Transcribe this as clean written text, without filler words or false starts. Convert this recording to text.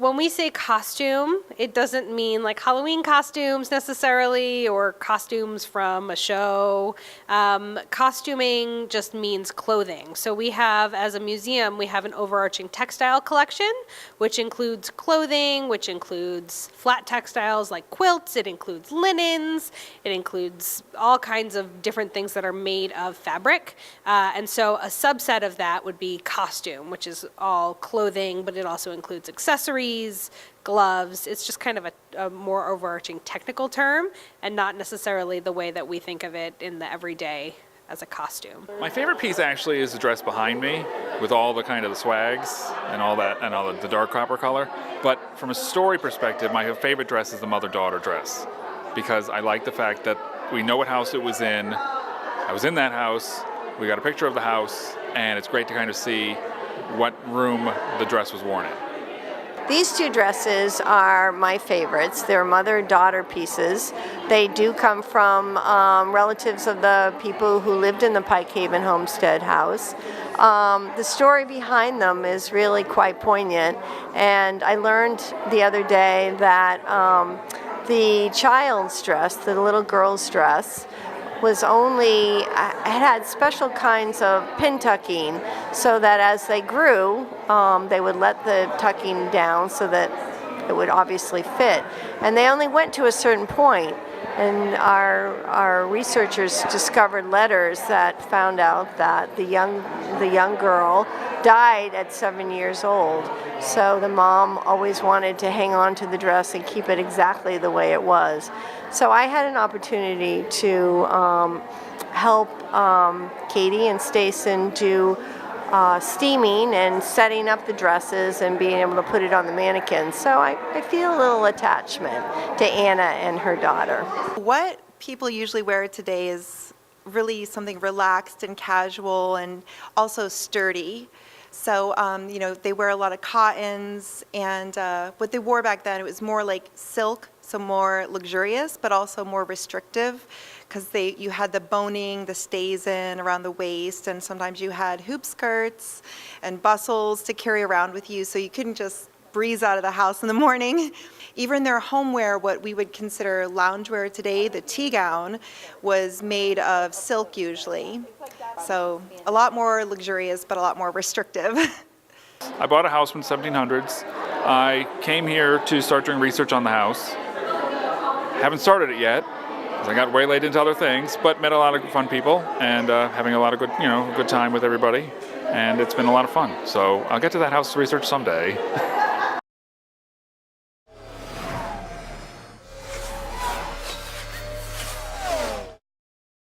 When we say costume, it doesn't mean like Halloween costumes necessarily or costumes from a show. Costuming just means clothing. So we have, as a museum, we have an overarching textile collection, which includes clothing, which includes flat textiles like quilts, it includes linens, it includes all kinds of different things that are made of fabric. And so a subset of that would be costume, which is all clothing, but it also includes accessories, gloves. It's just kind of a more overarching technical term and not necessarily the way that we think of it in the everyday as a costume. My favorite piece actually is the dress behind me with all the kind of the swags and all that and all the dark copper color. But from a story perspective, my favorite dress is the mother-daughter dress because I like the fact that we know what house it was in. I was in that house. We got a picture of the house and it's great to kind of see what room the dress was worn in. These two dresses are my favorites. They're mother-daughter pieces. They do come from relatives of the people who lived in the Pike Haven homestead house. The story behind them is really quite poignant, and I learned the other day that the child's dress, the little girl's dress, was only, had special kinds of pin tucking so that as they grew, they would let the tucking down so that it would obviously fit. And they only went to a certain point, and our researchers discovered letters that found out that the young girl died at 7 years old. So the mom always wanted to hang on to the dress and keep it exactly the way it was. So I had an opportunity to help Katie and Stacen do steaming and setting up the dresses and being able to put it on the mannequin. So I feel a little attachment to Anna and her daughter. What people usually wear today is really something relaxed and casual and also sturdy. So, they wear a lot of cottons, and what they wore back then, it was more like silk, so more luxurious, but also more restrictive, because you had the boning, the Stacen around the waist, and sometimes you had hoop skirts and bustles to carry around with you, so you couldn't just breeze out of the house in the morning. Even their homeware, what we would consider loungewear today, the tea gown, was made of silk usually. So a lot more luxurious, but a lot more restrictive. I bought a house in the 1700s. I came here to start doing research on the house. Haven't started it yet, because I got waylaid into other things, but met a lot of fun people and having a lot of good time with everybody. And it's been a lot of fun. So I'll get to that house research someday.